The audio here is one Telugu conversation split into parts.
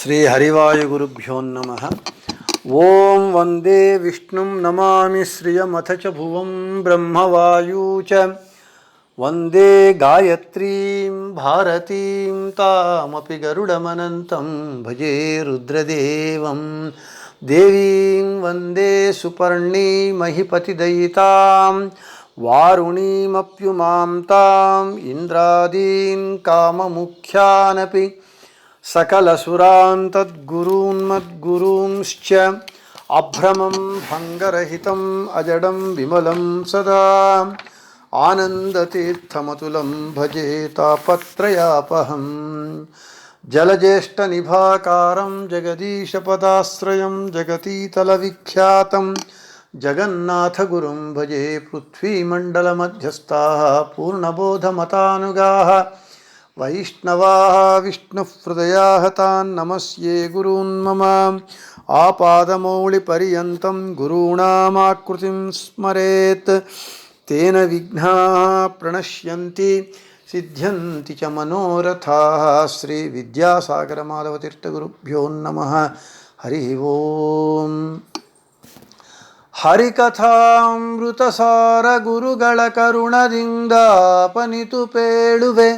ಶ್ರೀ ಹರಿವಾಯುಗುರುಭ್ಯೋ ನಮಃ. ಓಂ ವಂದೇ ವಿಷ್ಣುಂ ನಮಾಮಿ ಶ್ರಿಯಮಥ ಚ ಭುವಂ ಬ್ರಹ್ಮವಾಯೂ ಚ ವಂದೇ ಗಾಯತ್ರೀಂ ಭಾರತೀಂ ತಾಮಪಿ ಗರುಡಮನಂತಂ ಭಜೆ ರುದ್ರದೇವಂ ದೇವೀಂ ವಂದೇ ಸುಪರ್ಣೀಮಹಿಪತಿದಯಿತಾಂ ವಾರುಣೀಮಪ್ಯುಮಾಂ ತಾಂ ಇಂದ್ರಾದೀನ್ ಕಾಮಮುಖ್ಯಾನಪಿ ಸಕಲಸುರಾನ್ ತದ್ಗುರೂನ್ಮದ್ಗುರೂಂಶ್ಚ ಅಭ್ರಮಂ ಭಂಗರಹಿತಂ ಅಜಡಂ ವಿಮಲಂ ಸದಾ ಆನಂದತೀರ್ಥಮತುಲಂ ಭಜೆ ತಾಪತ್ರಯಾಪಹಂ ಜಲಜ್ಯೇಷ್ಠನಿಭಾಕಾರಂ ಜಗದೀಶಪದಾಶ್ರಯಂ ಜಗತೀತಲವಿಖ್ಯಾತಂ ಜಗನ್ನಾಥಗುರುಂ ಭಜೆ ಪೃಥ್ವೀಮಂಡಲಮಧ್ಯಸ್ಥಾಃ ಪೂರ್ಣಬೋಧಮತಾನುಗಾಃ ವೈಷ್ಣವಾಃ ವಿಷ್ಣುಹೃದಯಾಃ ತಾನ್ ನಮಸ್ಯೆ ಗುರೂನ್ ಮಮ ಆಪಾದಮೌಳಿಪರ್ಯಂತಂ ಗುರೂಣಾಮಾಕೃತಿಂ ಸ್ಮರೇತ್ ತೇನ ವಿಘ್ನಾಃ ಪ್ರಣಶ್ಯಂತಿ ಸಿದ್ಧ್ಯಂತಿ ಚ ಮನೋರಥಾಃ. ಶ್ರೀ ವಿದ್ಯಾಸಾಗರ ಮಾಧವತೀರ್ಥಗುರುಭ್ಯೋ ನಮಃ. ಹರಿ ಓಂ. ಹರಿಕಥಾಮೃತಸಾರ ಗುರುಗಳ ಕರುಣದಿಂದಾಪನಿತು ಪೇಳುವೆ,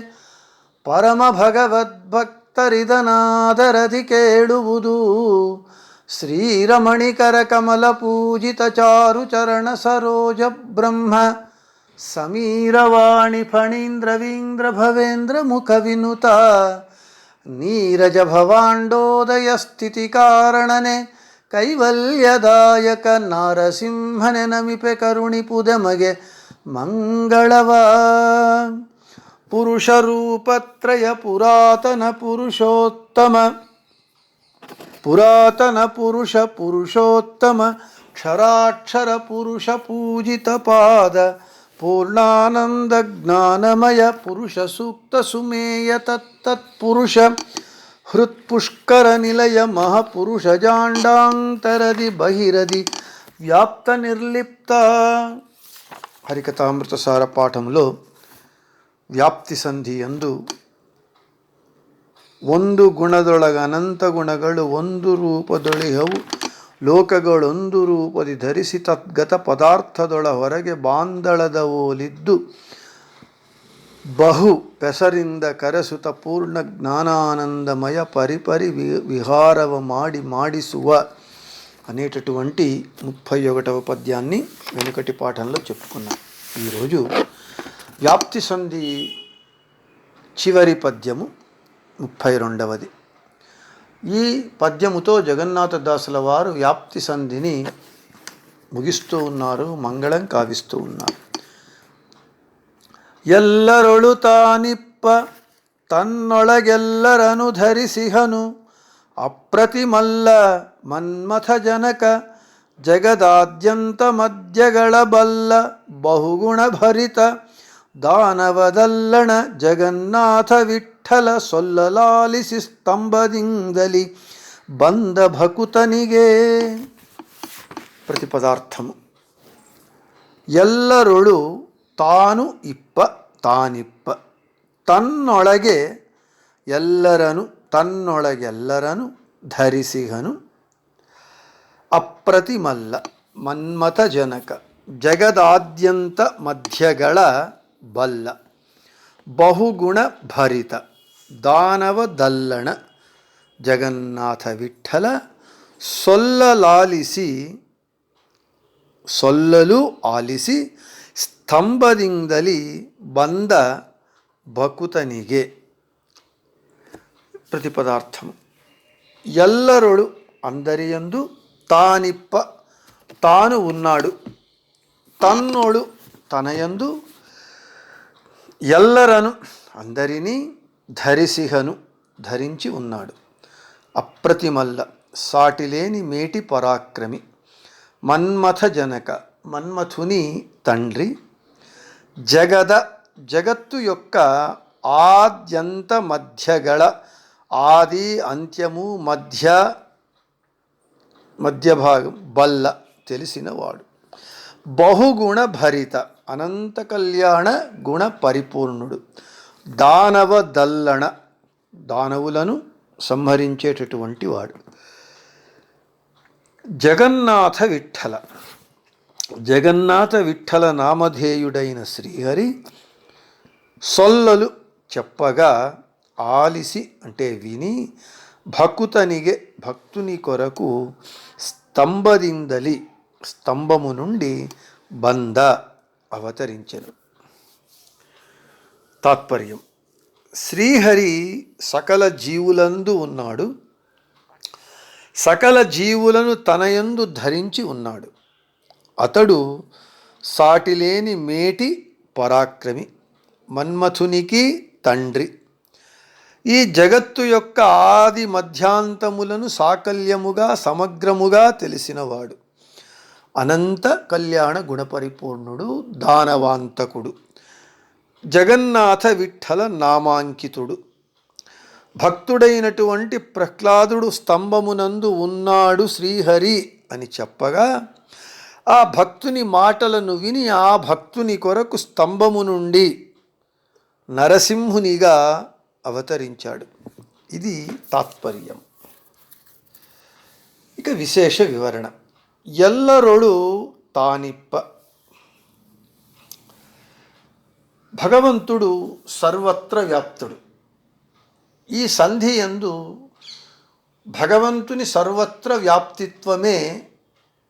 ಪರಮ ಭಗವದ್ಭಕ್ತರಿದನಾದರದಿ ಕೇಳುವುದು. ಶ್ರೀರಮಣಿಕರ ಕಮಲ ಪೂಜಿತ ಚಾರು ಚರಣ ಸರೋಜ ಬ್ರಹ್ಮ ಸಮೀರವಾಣಿ ಫಣೀಂದ್ರವೀಂದ್ರ ಭವೇಂದ್ರ ಮುಖ ವಿನುತ ನೀರಜ ಭವಾಂಡೋದಯ ಸ್ಥಿತಿ ಕಾರಣನೆ ಕೈವಲ್ಯದಾಯಕ ನಾರಸಿಂಹನೆ ನಮಿಪೆ ಕರುಣಿಪುದಮಗೆ ಮಂಗಳವ. ಪುರುಷರೂಪತ್ರಯ ಪುರಾತನ ಪುರುಷ ಪುರುಷೋತ್ತಮ ಕ್ಷರಾಕ್ಷರ ಪುರುಷ ಪೂಜಿತ ಪಾದ ಪೂರ್ಣಾನಂದ ಜ್ಞಾನಮಯ ಪುರುಷ ಸೂಕ್ತ ಸುಮೇಯ ತತ್ತತ್ಪುರುಷ ಹೃತ್ಪುಷ್ಕರ ನಿಲಯ ಮಹಾಪುರುಷ ಜಾಂಡಾಂತರದಿ ಬಹಿರದಿ ವ್ಯಾಪ್ತ నిర్లిప్త. హరికథామృతసార పాఠంలో ವ್ಯಾಪ್ತಿ ಸಂಧಿ ಎಂದು ಒಂದು ಗುಣದೊಳಗ ಅನಂತ ಗುಣಗಳು ಒಂದು ರೂಪದೊಳಿಹವು, ಲೋಕಗಳೊಂದು ರೂಪದಿ ಧರಿಸಿ ತದ್ಗತ ಪದಾರ್ಥದೊಳ ಹೊರಗೆ ಬಾಂದಳದವೋಲಿದ್ದು ಬಹು ಪೆಸರಿಂದ ಕರೆಸುತ್ತ ಪೂರ್ಣ జ్ఞానానందమయ పరిపరి విహారవ ಮಾಡಿಸುವ అనేటటువంటి 31వ పద్యాన్ని వెనుకటి పాఠంలో చెప్పుకున్నాం. ఈరోజు వ్యాప్తి సంధి చివరి పద్యము 32వది. ఈ పద్యముతో జగన్నాథదాసుల వారు వ్యాప్తి సంధిని ముగిస్తూ ఉన్నారు, మంగళం కావిస్తూ ఉన్నారు. ಎಲ್ಲರೊಳು ತಾನಿಪ್ಪ ತನ್ನೊಳಗೆಲ್ಲರನು ಧರಿಸಿಹನು, ಅಪ್ರತಿಮಲ್ಲ ಮನ್ಮಥ ಜನಕ ಜಗದಾದ್ಯಂತ ಮಧ್ಯಗಳ ಬಲ್ಲ ಬಹುಗುಣ ಭರಿತ ದಾನವದಲ್ಲಣ ಜಗನ್ನಾಥ ವಿಠ್ಠಲ ಸೊಲ್ಲಲಾಲಿಸಿ ಸ್ತಂಭದಿಂದಲಿ ಬಂದ ಭಕುತನಿಗೆ. ಪ್ರತಿಪದಾರ್ಥము. ಎಲ್ಲರೊಳು ತಾನು ಇಪ್ಪ ತಾನಿಪ್ಪ, ತನ್ನೊಳಗೆ ಎಲ್ಲರನು ತನ್ನೊಳಗೆಲ್ಲರನು ಧರಿಸಿಹನು, ಅಪ್ರತಿಮಲ್ಲ ಮನ್ಮಥ ಜನಕ ಜಗದಾದ್ಯಂತ ಮಧ್ಯಗಳ ಬಲ್ಲ ಬಹುಗುಣ ಭರಿತ ದಾನವದಲ್ಲಣ ಜಗನ್ನಾಥ ವಿಠ್ಠಲ ಸೊಲ್ಲಲು ಆಲಿಸಿ ಸ್ತಂಭದಿಂದಲಿ ಬಂದ ಭಕುತನಿಗೆ. ಪ್ರತಿಪದಾರ್ಥము. ಎಲ್ಲರೊಳು అందరియందు తానిప్ప తాను ఉన్నాడు, తన్నోడు తనయందు, ఎల్లరను అందరినీ, ధరిసిహను ధరించి ఉన్నాడు, అప్రతిమల్ల సాటిలేని మేటి పరాక్రమి, మన్మథ జనక మన్మథుని తండ్రి, జగత్తు యొక్క ఆద్యంత మధ్యగల ఆది అంత్యము మధ్యభాగం బల్ల తెలిసినవాడు, బహుగుణ భరిత అనంత కళ్యాణ గుణ పరిపూర్ణుడు, దానవ దల్లణ దానవులను సంహరించేటటువంటి వాడు. జగన్నాథ విఠల. జగన్నాథ విఠల నామధేయుడైన శ్రీహరి సొల్లలు చెప్పగా ఆలిసి అంటే విని భక్తునిగే భక్తుని కొరకు స్తంభదిందలి స్తంభము నుండి బంద అవతరించెను. తాత్పర్యం: శ్రీహరి సకల జీవులందు ఉన్నాడు, సకల జీవులను తనయందు ధరించి ఉన్నాడు. అతడు సాటిలేని మేటి పరాక్రమి, మన్మథునికి తండ్రి. ఈ జగత్తు యొక్క ఆది మధ్యాంతములను సాకల్యముగా సమగ్రముగా తెలిసినవాడు. అనంత కళ్యాణ గుణపరిపూర్ణుడు, దానవాంతకుడు, జగన్నాథ విఠల నామాంకితుడు. భక్తుడైనటువంటి ప్రహ్లాదుడు స్తంభమునందు ఉన్నాడు శ్రీహరి అని చెప్పగా ఆ భక్తుని మాటలను విని ఆ భక్తుని కొరకు స్తంభము నుండి నరసింహునిగా అవతరించాడు. ఇది తాత్పర్యం. ఇక విశేష వివరణ. ఎల్లరొడు తానిప్ప. భగవంతుడు సర్వత్ర వ్యాప్తుడు. ఈ సంధి యందు భగవంతుని సర్వత్ర వ్యాప్తిత్వమే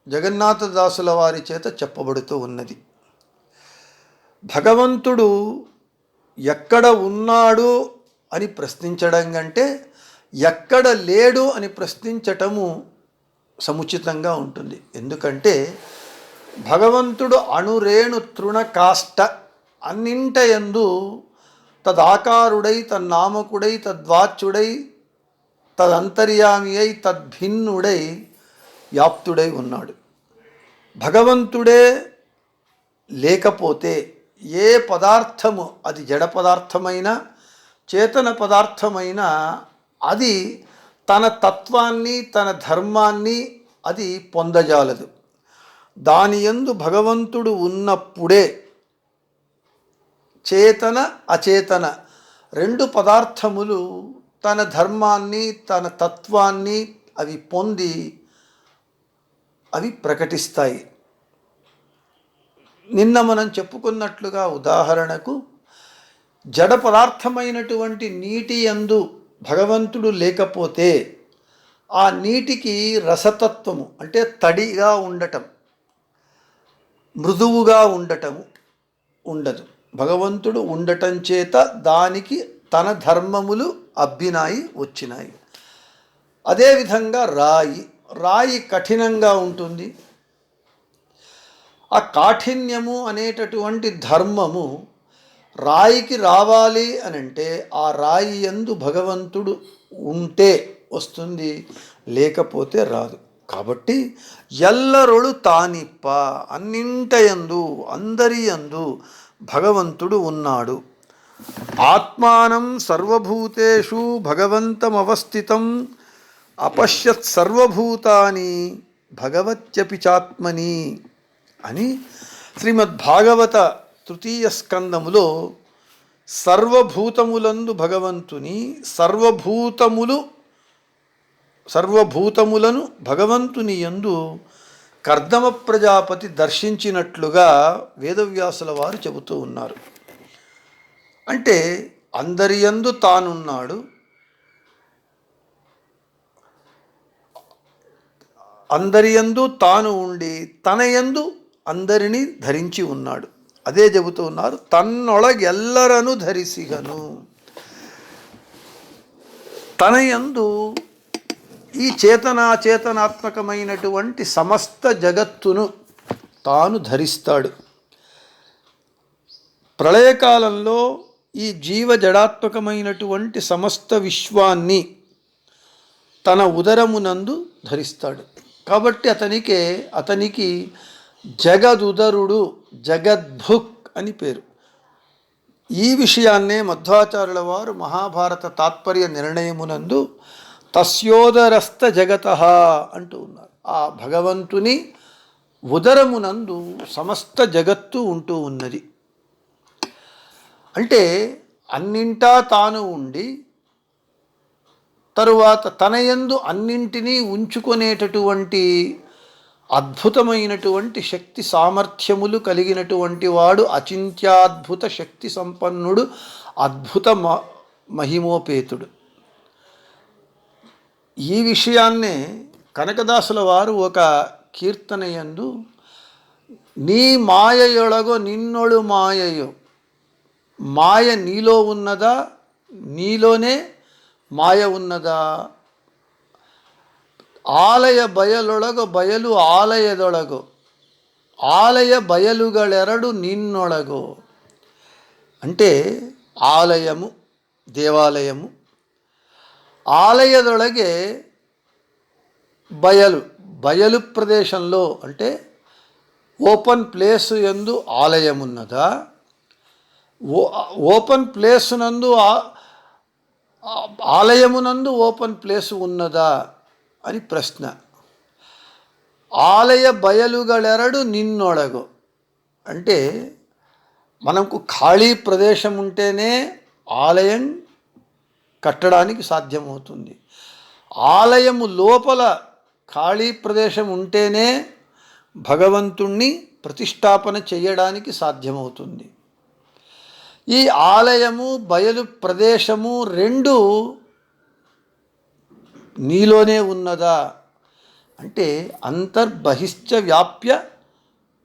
జగన్నాథదాసుల వారి చేత చెప్పబడుతూ ఉన్నది. భగవంతుడు ఎక్కడ ఉన్నాడు అని ప్రశ్నించడం కంటే ఎక్కడ లేడు అని ప్రశ్నించటము సముచితంగా ఉంటుంది. ఎందుకంటే భగవంతుడు అణురేణు తృణకాష్ట అన్నింటయందు తదాకారుడై, తన్నామకుడై, తద్వాచ్యుడై, తదంతర్యామి అయి, తద్భిన్నుడై వ్యాప్తుడై ఉన్నాడు. భగవంతుడే లేకపోతే ఏ పదార్థము, అది జడ పదార్థమైనా చేతన పదార్థమైనా, అది తన తత్వాన్ని తన ధర్మాన్ని అది పొందజాలదు. దాని యందు భగవంతుడు ఉన్నప్పుడే చేతన అచేతన రెండు పదార్థములు తన ధర్మాన్ని తన తత్వాన్ని అవి పొంది అవి ప్రకటిస్తాయి. నిన్న మనం చెప్పుకున్నట్లుగా ఉదాహరణకు జడ పదార్థమైనటువంటి నీటి యందు భగవంతుడు లేకపోతే ఆ నీటికి రసతత్వము అంటే తడిగా ఉండటం, మృదువుగా ఉండటము ఉండదు. భగవంతుడు ఉండటం చేత దానికి తన ధర్మములు అబ్బినాయి, వచ్చినాయి. అదేవిధంగా రాయి కఠినంగా ఉంటుంది. ఆ కాఠిన్యము అనేటటువంటి ధర్మము రాయికి రావాలి అని అంటే ఆ రాయి యందు భగవంతుడు ఉంటే వస్తుంది, లేకపోతే రాదు. కాబట్టి ఎల్లరొడు తానిప్ప, అన్నింటయందు అందరి యందు భగవంతుడు ఉన్నాడు. ఆత్మానం సర్వభూతేషు భగవంతమవస్థితం అపశ్యత్ సర్వభూతాని భగవత్యపి చాత్మని అని శ్రీమద్భాగవత తృతీయ స్కందములో సర్వభూతములందు భగవంతుని, సర్వభూతములను భగవంతుని యందు కర్దమ ప్రజాపతి దర్శించినట్లుగా వేదవ్యాసుల వారు చెబుతూ ఉన్నారు. అంటే అందరి యందు తానున్నాడు, అందరి యందు తాను ఉండి తన యందు అందరినీ ధరించి ఉన్నాడు. అదే చెబుతూ ఉన్నారు, తన్నొళగెల్లరను ధరిసిగను. తన యందు ఈ చేతనాచేతనాత్మకమైనటువంటి సమస్త జగత్తును తాను ధరిస్తాడు. ప్రళయకాలంలో ఈ జీవ జడాత్మకమైనటువంటి సమస్త విశ్వాన్ని తన ఉదరమునందు ధరిస్తాడు. కాబట్టి అతనికి జగదుదరుడు, జగద్భుక్ అని పేరు. ఈ విషయాన్నే మధ్వాచార్యుల వారు మహాభారత తాత్పర్య నిర్ణయమునందు తస్యోదరస్థ జగతః అంటూ ఉన్నారు. ఆ భగవంతుని ఉదరమునందు సమస్త జగత్తు ఉంటూ ఉన్నది. అంటే అన్నింటా తాను ఉండి తరువాత తన యందు అన్నింటినీ ఉంచుకునేటటువంటి అద్భుతమైనటువంటి శక్తి సామర్థ్యములు కలిగినటువంటి వాడు, అచింత్యాద్భుత శక్తి సంపన్నుడు, అద్భుత మహిమోపేతుడు. ఈ విషయాన్నే కనకదాసుల వారు ఒక కీర్తన యందు నీ మాయయొಳగో నిన్నొಳು మాయయో, మాయ నీలో ఉన్నదా, నీలోనే మాయ ఉన్నదా, ಆಲಯ ಬಯಲೊಳಗೊ ಬಯಲು ಆಲಯದೊಳಗೊ, ఆలయ బయలుగಳೆರಡು నిన్నొಳగో. అంటే ఆలయము, దేవాలయము, ఆలయదొಳಗೆ బయలు, బయలు ప్రదేశంలో అంటే ఓపెన్ ప్లేసు యందు ఆలయమున్నదా, ఓపెన్ ప్లేసు నందు ఆలయమునందు ఓపెన్ ప్లేసు ఉన్నదా అని ప్రశ్న. ఆలయ బయలుగಳೆರಡು నిన్నొಳగో అంటే మనకు ఖాళీ ప్రదేశం ఉంటేనే ఆలయం కట్టడానికి సాధ్యమవుతుంది. ఆలయము లోపల ఖాళీ ప్రదేశం ఉంటేనే భగవంతుణ్ణి ప్రతిష్టాపన చేయడానికి సాధ్యమవుతుంది. ఈ ఆలయము బయలు ప్రదేశము రెండు నీలోనే ఉన్నదా అంటే అంతర్బహిశ్చ వ్యాప్య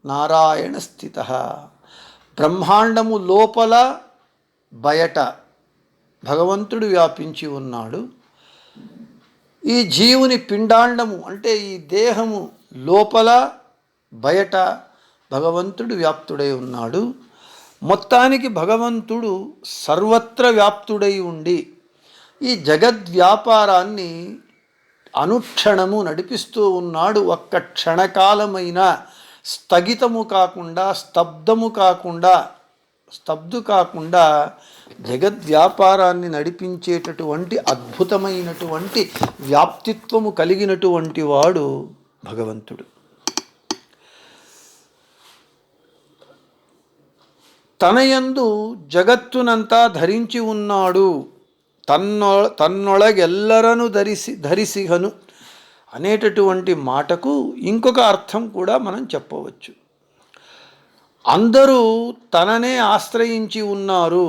నారాయణ స్థిత. బ్రహ్మాండము లోపల బయట భగవంతుడు వ్యాపించి ఉన్నాడు. ఈ జీవుని పిండాండము అంటే ఈ దేహము లోపల బయట భగవంతుడు వ్యాప్తుడై ఉన్నాడు. మొత్తానికి భగవంతుడు సర్వత్ర వ్యాప్తుడై ఉండి ఈ జగద్వ్యాపారాన్ని అనుక్షణము నడిపిస్తూ ఉన్నాడు. ఒక్క క్షణకాలమైన స్థగితము కాకుండా, స్తబ్దు కాకుండా జగద్వ్యాపారాన్ని నడిపించేటటువంటి అద్భుతమైనటువంటి వ్యాప్తిత్వము కలిగినటువంటి వాడు భగవంతుడు. తనయందు జగత్తునంతా ధరించి ఉన్నాడు. తన్నొళగెల్లరను ధరిసిహను అనేటటువంటి మాటకు ఇంకొక అర్థం కూడా మనం చెప్పవచ్చు. అందరూ తననే ఆశ్రయించి ఉన్నారు,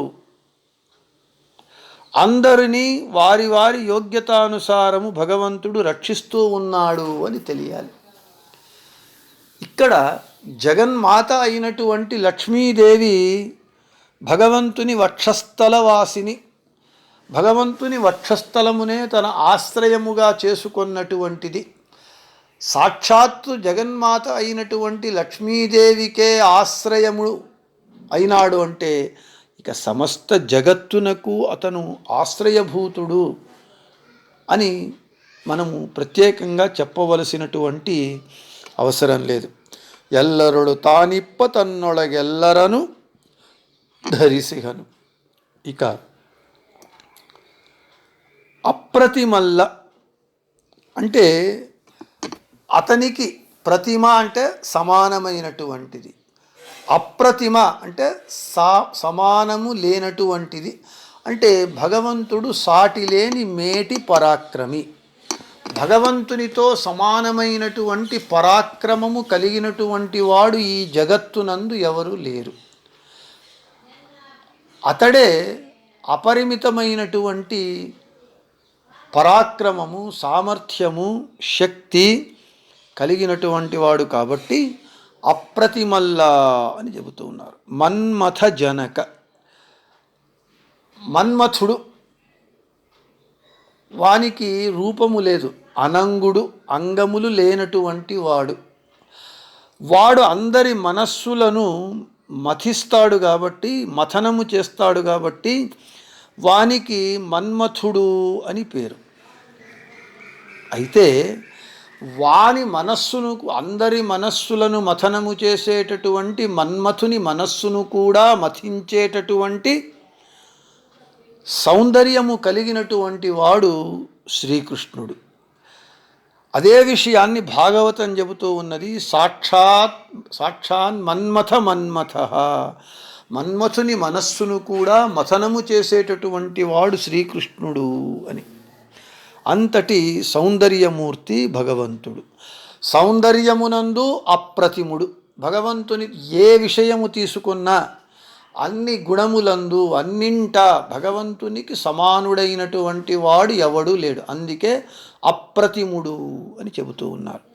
అందరినీ వారి వారి యోగ్యతానుసారము భగవంతుడు రక్షిస్తూ ఉన్నాడు అని తెలియాలి. ఇక్కడ జగన్మాత అయినటువంటి లక్ష్మీదేవి భగవంతుని వక్షస్థలవాసిని, భగవంతుని వక్షస్థలమునే తన ఆశ్రయముగా చేసుకున్నటువంటిది. సాక్షాత్తు జగన్మాత అయినటువంటి లక్ష్మీదేవికే ఆశ్రయము అయినాడు అంటే ఇక సమస్త జగత్తునకు అతను ఆశ్రయభూతుడు అని మనము ప్రత్యేకంగా చెప్పవలసినటువంటి అవసరం లేదు. ఎల్లరుడు తానిప్ప తన్నొళగెల్లరను ధరిసిహను. ఇక అప్రతిమల్ల అంటే అతనికి ప్రతిమ అంటే సమానమైనటువంటిది, అప్రతిమ అంటే సమానము లేనటువంటిది. అంటే భగవంతుడు సాటి లేని మేటి పరాక్రమి, భగవంతునితో సమానమైనటువంటి పరాక్రమము కలిగినటువంటి వాడు ఈ జగత్తునందు ఎవరు లేరు. అతడే అపరిమితమైనటువంటి పరాక్రమము, సామర్థ్యము, శక్తి కలిగినటువంటి వాడు కాబట్టి అప్రతిమల్ల అని చెబుతూ ఉన్నారు. మన్మథ జనక, మన్మథుడు వానికి రూపము లేదు, అనంగుడు, అంగములు లేనటువంటి వాడు. వాడు అందరి మనస్సులను మథిస్తాడు కాబట్టి, మథనము చేస్తాడు కాబట్టి వానికి మన్మథుడు అని పేరు. అయితే వాని మనస్సును, అందరి మనస్సులను మథనము చేసేటటువంటి మన్మథుని మనస్సును కూడా మథించేటటువంటి సౌందర్యము కలిగినటువంటి వాడు శ్రీకృష్ణుడు. అదే విషయాన్ని భాగవతం చెబుతూ ఉన్నది. సాక్షాన్ మన్మథ, మన్మథుని మనస్సును కూడా మథనము చేసేటటువంటి వాడు శ్రీకృష్ణుడు అని. అంతటి సౌందర్యమూర్తి భగవంతుడు. సౌందర్యమునందు అప్రతిముడు. భగవంతుని ఏ విషయము తీసుకున్నా అన్ని గుణములందు అన్నింట భగవంతునికి సమానుడైనటువంటి వాడు ఎవడూ లేడు. అందుకే అప్రతిముడు అని చెబుతూ ఉన్నారు.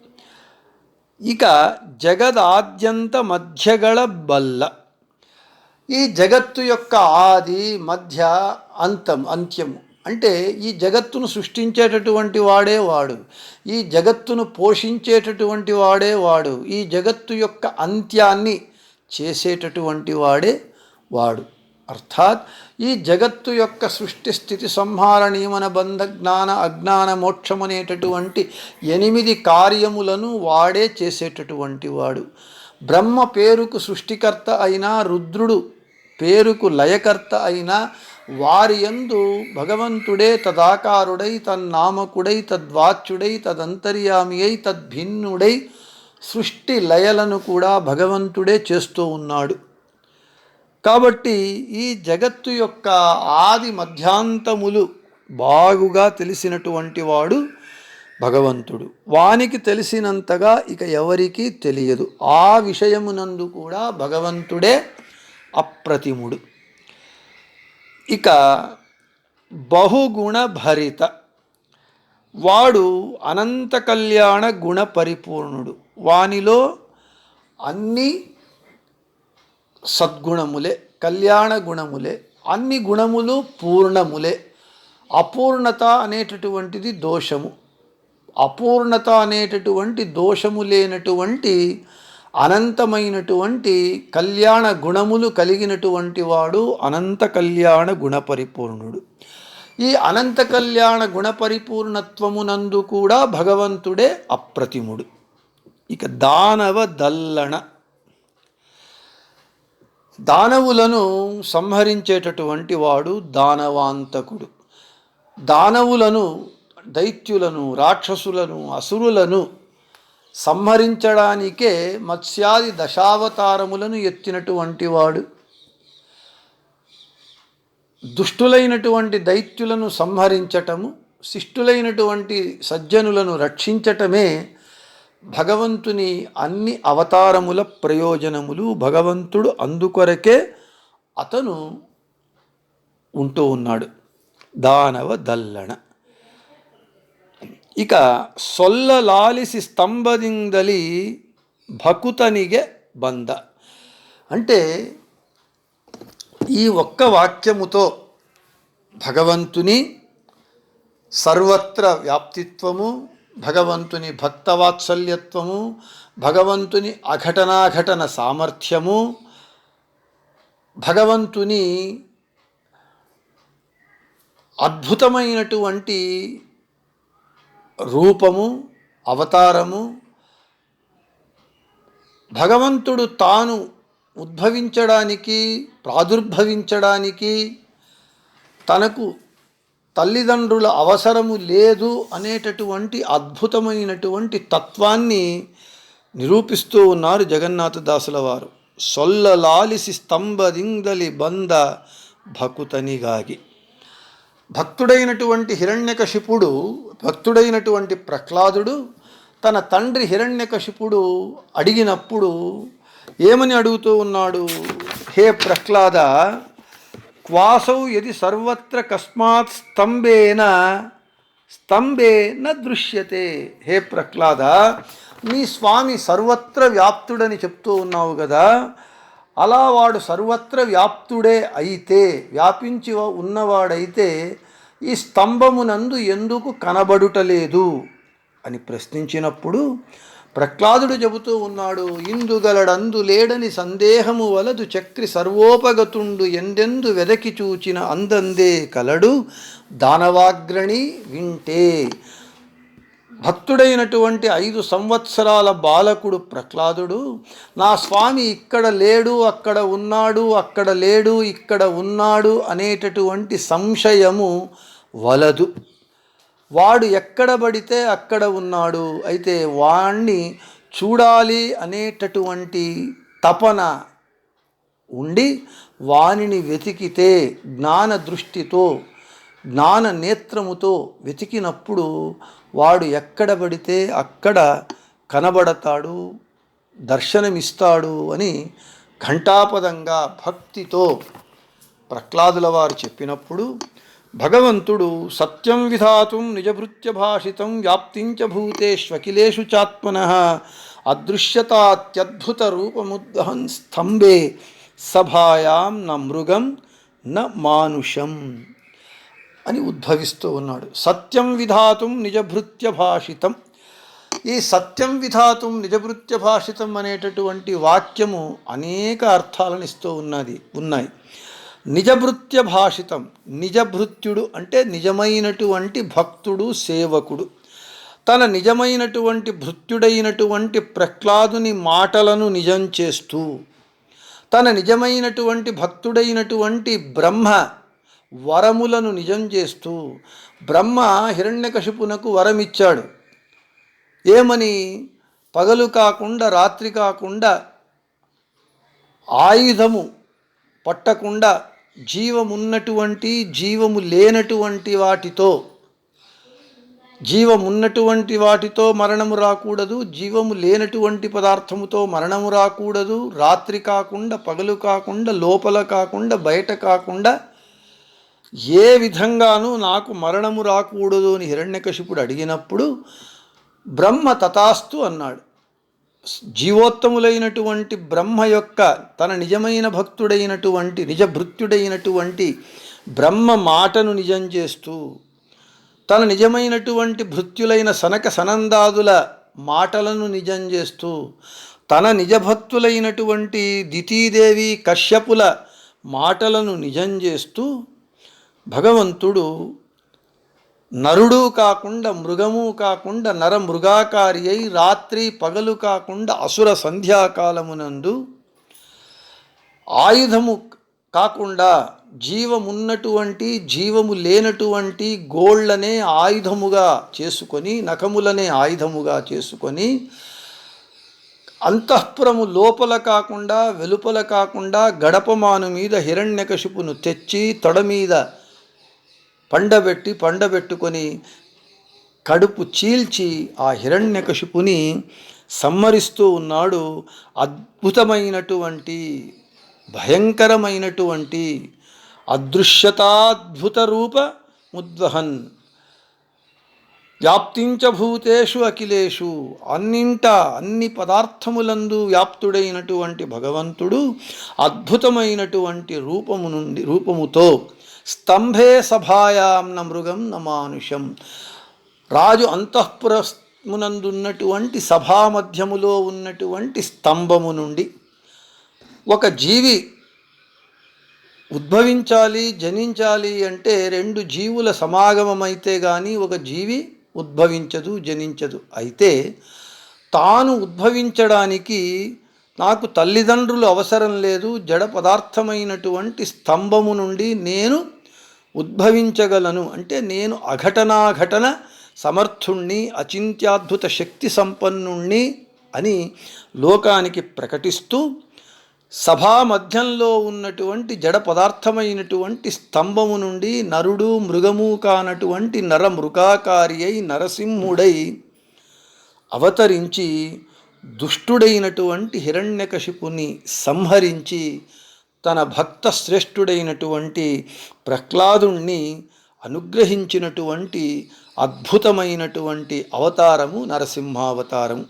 ఇక జగదాద్యంత మధ్యగల బల్ల. ఈ జగత్తు యొక్క ఆది మధ్య అంత్యము. అంటే ఈ జగత్తును సృష్టించేటటువంటి వాడే వాడు, ఈ జగత్తును పోషించేటటువంటి వాడే వాడు, ఈ జగత్తు యొక్క అంత్యాన్ని చేసేటటువంటి వాడే వాడు. అర్థాత్ ఈ జగత్తు యొక్క సృష్టి స్థితి సంహార నియమన బంధ జ్ఞాన అజ్ఞాన మోక్షమనేటటువంటి 8 కార్యములను వాడే చేసేటటువంటి వాడు. బ్రహ్మ పేరుకు సృష్టికర్త అయినా, రుద్రుడు పేరుకు లయకర్త అయినా వారి యందు భగవంతుడే తదాకారుడై, తన్నామకుడై, తద్వాచ్యుడై, తదంతర్యామి అయి, తద్భిన్నుడై సృష్టి లయలను కూడా భగవంతుడే చేస్తూ ఉన్నాడు. కాబట్టి ఈ జగత్తు యొక్క ఆది మధ్యాంతములు బాగుగా తెలిసినటువంటి వాడు భగవంతుడు. వానికి తెలిసినంతగా ఇక ఎవరికీ తెలియదు. ఆ విషయమునందు కూడా భగవంతుడే అప్రతిముడు. ఇక బహుగుణ భరిత. వాడు అనంత కళ్యాణ గుణ పరిపూర్ణుడు. వానిలో అన్ని సద్గుణములే, కళ్యాణ గుణములే, అన్ని గుణములు పూర్ణములే. అపూర్ణత అనేటటువంటిది దోషము. అపూర్ణత అనేటటువంటి దోషము లేనటువంటి అనంతమైనటువంటి కళ్యాణ గుణములు కలిగినటువంటి వాడు అనంత కళ్యాణ గుణ పరిపూర్ణుడు. ఈ అనంత కళ్యాణ గుణ పరిపూర్ణత్వమునందు కూడా భగవంతుడే అప్రతిముడు. ఇక దానవ దల్లణ. దానవులను సంహరించేటటువంటి వాడు దానవాంతకుడు. దానవులను, దైత్యులను, రాక్షసులను, అసురులను సంహరించడానికే మత్స్యాది దశావతారములను ఎత్తినటువంటి వాడు. దుష్టులైనటువంటి దైత్యులను సంహరించటము, శిష్టులైనటువంటి సజ్జనులను రక్షించటమే భగవంతుని అన్ని అవతారముల ప్రయోజనములు. భగవంతుడు అందుకొరకే అతను ఉంటూ ఉన్నాడు. దానవ దల్లణ. ఇక సొల్లలాలిసి స్తంభದಿಂದಲಿ భకుతనిగే బంద. అంటే ఈ ఒక్క వాక్యముతో భగవంతుని సర్వత్ర వ్యాప్తిత్వము, భగవంతుని భక్తవాత్సల్యత్వము, భగవంతుని అఘటనాఘటన సామర్థ్యము, భగవంతుని అద్భుతమైనటువంటి రూపము, అవతారము, భగవంతుడు తాను ఉద్భవించడానికి, ప్రాదుర్భవించడానికి తనకు తల్లిదండ్రుల అవసరము లేదు అనేటటువంటి అద్భుతమైనటువంటి తత్వాన్ని నిరూపిస్తూ ఉన్నారు జగన్నాథదాసుల వారు. సొల్లలాలిసి స్తంభದಿಂದಲಿ బంద భకుతనిಗಾಗಿ. భక్తుడైనటువంటి హిరణ్యకశిపుడు, భక్తుడైనటువంటి ప్రహ్లాదుడు తన తండ్రి హిరణ్యకశిపుడు అడిగినప్పుడు ఏమని అడుగుతూ ఉన్నాడు? హే ప్రహ్లాద, క్వాసౌ యది సర్వత్ర కస్మాత్ స్తంభే న దృశ్యతే. హే ప్రహ్లాద, నీ స్వామి సర్వత్ర వ్యాప్తుడని చెప్తూ ఉన్నావు కదా, అలా వాడు సర్వత్ర వ్యాప్తుడే అయితే, వ్యాపించి ఉన్నవాడైతే ఈ స్తంభమునందు ఎందుకు కనబడుటలేదు అని ప్రశ్నించినప్పుడు ప్రహ్లాదుడు చెబుతూ ఉన్నాడు, ఇందుగలడందు లేడని సందేహము వలదు చక్రి సర్వోపగతుండు ఎందెందు వెదకి చూచిన అందందే కలడు దానవాగ్రణి వింటే. భక్తుడైనటువంటి 5 సంవత్సరాల బాలకుడు ప్రహ్లాదుడు నా స్వామి ఇక్కడ లేడు, అక్కడ ఉన్నాడు, అక్కడ లేడు, ఇక్కడ ఉన్నాడు అనేటటువంటి సంశయము వలదు. వాడు ఎక్కడ పడితే అక్కడ ఉన్నాడు. అయితే వాణ్ణి చూడాలి అనేటటువంటి తపన ఉండి వానిని వెతికితే జ్ఞాన దృష్టితో జ్ఞాన నేత్రముతో వెతికినప్పుడు వాడు ఎక్కడ పడితే అక్కడ కనబడతాడు, దర్శనమిస్తాడు అని ఘంటాపదంగా భక్తితో ప్రహ్లాదుల వారు చెప్పినప్పుడు భగవంతుడు సత్యం విధాతుం నిజభృత్య భాషితం వ్యాప్తించ భూతేష్వఖిలేషు చాత్మనః అదృశ్యతాత్యద్భుత రూపముద్వహన్ స్తంభే సభాయాం న మృగం న మానుషం అని ఉద్భవిస్తూ ఉన్నాడు. సత్యం విధాతుం నిజభృత్య భాషితం. ఈ సత్యం విధాతుం నిజభృత్య భాషితం అనేటటువంటి వాక్యము అనేక అర్థాలను ఇస్తూ ఉన్నాయి. నిజభృత్య భాషితం, నిజభృత్యుడు అంటే నిజమైనటువంటి భక్తుడు, సేవకుడు. తన నిజమైనటువంటి భృత్యుడైనటువంటి ప్రహ్లాదుని మాటలను నిజం చేస్తూ, తన నిజమైనటువంటి భక్తుడైనటువంటి బ్రహ్మ వరములను నిజం చేస్తూ, బ్రహ్మ హిరణ్యకశిపునకు వరమిచ్చాడు. ఏమని? పగలు కాకుండా రాత్రి కాకుండా ఆయుధము పట్టకుండా జీవమున్నటువంటి జీవము లేనటువంటి వాటితో, జీవమున్నటువంటి వాటితో మరణము రాకూడదు, జీవము లేనటువంటి పదార్థముతో మరణము రాకూడదు, రాత్రి కాకుండా పగలు కాకుండా లోపల కాకుండా బయట కాకుండా ఏ విధంగానూ నాకు మరణము రాకూడదు అని హిరణ్యకశిపుడు అడిగినప్పుడు బ్రహ్మ తథాస్తు అన్నాడు. జీవోత్తములైనటువంటి బ్రహ్మ యొక్క తన నిజమైన భక్తుడైనటువంటి నిజభృత్యుడైనటువంటి బ్రహ్మ మాటను నిజం చేస్తూ, తన నిజమైనటువంటి భృత్యులైన సనక సనందాదుల మాటలను నిజం చేస్తూ, తన నిజభక్తులైనటువంటి దితీదేవి కశ్యపుల మాటలను నిజం చేస్తూ భగవంతుడు నరుడు కాకుండా మృగము కాకుండా నరమృగాకారి అయి రాత్రి పగలు కాకుండా అసుర సంధ్యాకాలమునందు ఆయుధము కాకుండా జీవమున్నటువంటి జీవము లేనటువంటి గోళ్ళనే ఆయుధముగా చేసుకొని, నఖములనే ఆయుధముగా చేసుకొని, అంతఃపురము లోపల కాకుండా వెలుపల కాకుండా గడపమాను మీద హిరణ్యకశిపును తెచ్చి తొడ మీద పండబెట్టుకొని కడుపు చీల్చి ఆ హిరణ్యకశిపుని సంహరిస్తూ ఉన్నాడు. అద్భుతమైనటువంటి భయంకరమైనటువంటి అదృశ్యతాద్భుత రూప ముద్వహన్ వ్యాప్తించ భూతేషు అఖిలేషు. అన్ని పదార్థములందు వ్యాప్తుడైనటువంటి భగవంతుడు అద్భుతమునైనటువంటి రూపముతో స్తంభే సభాయాం న మృగం న మానుషం. రాజు అంతఃపురమునందున్నటువంటి సభామధ్యములో ఉన్నటువంటి స్తంభము నుండి ఒక జీవి ఉద్భవించాలి, జనించాలి అంటే రెండు జీవుల సమాగమమైతే కానీ ఒక జీవి ఉద్భవించదు, జనించదు. అయితే తాను ఉద్భవించడానికి నాకు తల్లిదండ్రులు అవసరం లేదు, జడ పదార్థమైనటువంటి స్తంభము నుండి నేను ఉద్భవించగలను అంటే నేను అఘటనాఘటన సమర్థుణ్ణి, అచింత్యాద్భుత శక్తి సంపన్నుణ్ణి అని లోకానికి ప్రకటిస్తూ సభా మధ్యంలో ఉన్నటువంటి జడ పదార్థమైనటువంటి స్తంభము నుండి నరుడు మృగము కానటువంటి నరమృగాకారి అయి నరసింహుడై అవతరించి దుష్టుడైనటువంటి హిరణ్యకశిపుని సంహరించి తన భక్త శ్రేష్ఠుడైనటువంటి ప్రహ్లాదుణ్ణి అనుగ్రహించినటువంటి అద్భుతమైనటువంటి అవతారము నరసింహావతారము.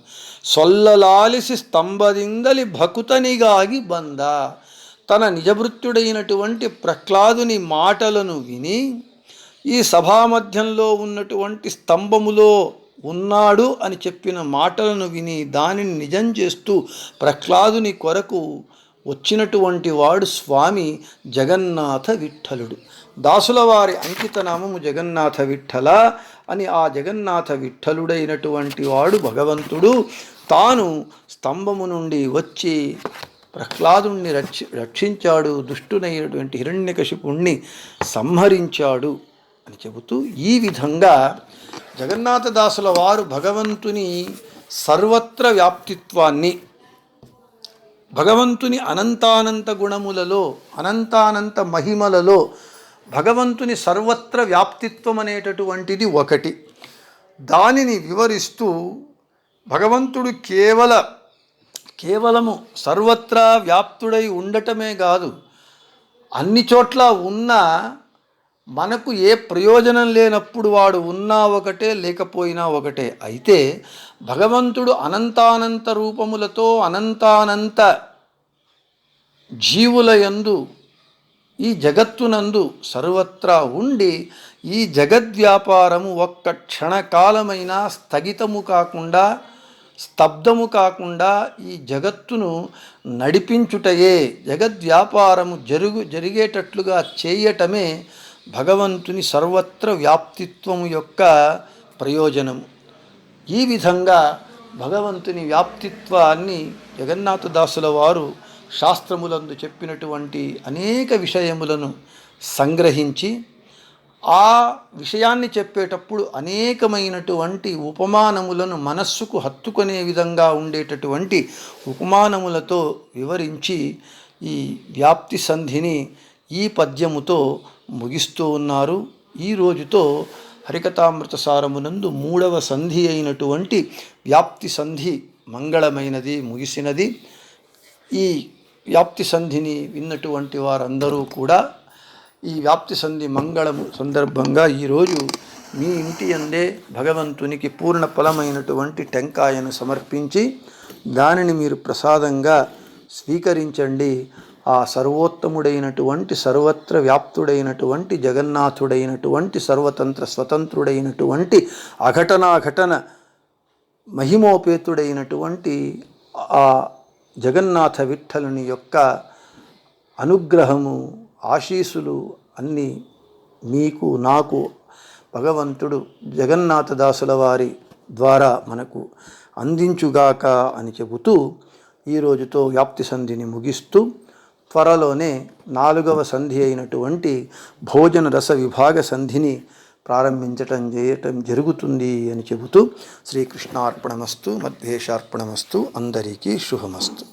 సొల్లలాలిసి స్తంభದಿಂದಲಿ భకుతనిగాగి బంద. తన నిజభృత్యుడైనటువంటి ప్రహ్లాదుని మాటలను విని ఈ సభామధ్యంలో ఉన్నటువంటి స్తంభములో ఉన్నాడు అని చెప్పిన మాటలను విని దానిని నిజం చేస్తూ ప్రహ్లాదుని కొరకు వచ్చినటువంటి వాడు స్వామి జగన్నాథ విఠలుడు. దాసుల వారి అంకిత నామము జగన్నాథ విఠల అని. ఆ జగన్నాథ విఠలుడైనటువంటి వాడు భగవంతుడు తాను స్తంభము నుండి వచ్చి ప్రహ్లాదుణ్ణి రక్షించాడు, దుష్టునైనటువంటి హిరణ్యకశిపుణ్ణి సంహరించాడు అని చెబుతూ ఈ విధంగా జగన్నాథదాసుల వారు భగవంతుని సర్వత్ర వ్యాప్తిత్వాన్ని, భగవంతుని అనంతానంత గుణములలో, అనంతానంత మహిమలలో భగవంతుని సర్వత్ర వ్యాప్తిత్వం అనేటటువంటిది ఒకటి. దానిని వివరిస్తూ భగవంతుడు కేవలము సర్వత్రా వ్యాప్తుడై ఉండటమే కాదు, అన్ని చోట్ల ఉన్నా మనకు ఏ ప్రయోజనం లేనప్పుడు వాడు ఉన్నా ఒకటే, లేకపోయినా ఒకటే. అయితే భగవంతుడు అనంతానంత రూపములతో అనంతానంత జీవుల యందు, ఈ జగత్తునందు సర్వత్రా ఉండి ఈ జగద్వ్యాపారము ఒక్క క్షణకాలమైనా స్థగితము కాకుండా, స్తబ్దము కాకుండా ఈ జగత్తును నడిపించుటయే, జగద్వ్యాపారము జరిగేటట్లుగా చేయటమే భగవంతుని సర్వత్ర వ్యాప్తిత్వము యొక్క ప్రయోజనము. ఈ విధంగా భగవంతుని వ్యాప్తిత్వాన్ని జగన్నాథదాసుల వారు శాస్త్రములందు చెప్పినటువంటి అనేక విషయములను సంగ్రహించి, ఆ విషయాన్ని చెప్పేటప్పుడు అనేకమైనటువంటి ఉపమానములను మనస్సుకు హత్తుకునే విధంగా ఉండేటటువంటి ఉపమానములతో వివరించి ఈ వ్యాప్తి సంధిని ఈ పద్యముతో ముగిస్తూ ఉన్నారు. ఈ రోజుతో హరికథామృత సారమునందు 3వ సంధి అయినటువంటి వ్యాప్తి సంధి మంగళమైనది, ముగిసినది. ఈ వ్యాప్తి సంధిని విన్నటువంటి వారందరూ కూడా ఈ వ్యాప్తి సంధి మంగళము సందర్భంగా ఈరోజు మీ ఇంటి అందే భగవంతునికి పూర్ణ ఫలమైనటువంటి టెంకాయను సమర్పించి దానిని మీరు ప్రసాదంగా స్వీకరించండి. ఆ సర్వోత్తముడైనటువంటి, సర్వత్ర వ్యాప్తుడైనటువంటి, జగన్నాథుడైనటువంటి, సర్వతంత్ర స్వతంత్రుడైనటువంటి, అఘటనాఘటన మహిమోపేతుడైనటువంటి ఆ జగన్నాథ విఠలుని యొక్క అనుగ్రహము, ఆశీస్సులు అన్నీ మీకు, నాకు భగవంతుడు జగన్నాథదాసుల వారి ద్వారా మనకు అందించుగాక అని చెబుతూ ఈ రోజుతో వ్యాప్తి సంధిని ముగిస్తూ, త్వరలోనే 4వ సంధి అయినటువంటి భోజన రస విభాగ సంధిని చేయటం జరుగుతుంది అని చెబుతూ శ్రీకృష్ణార్పణమస్తు, మధ్వేశార్పణమస్తు, అందరికీ శుభమస్తు.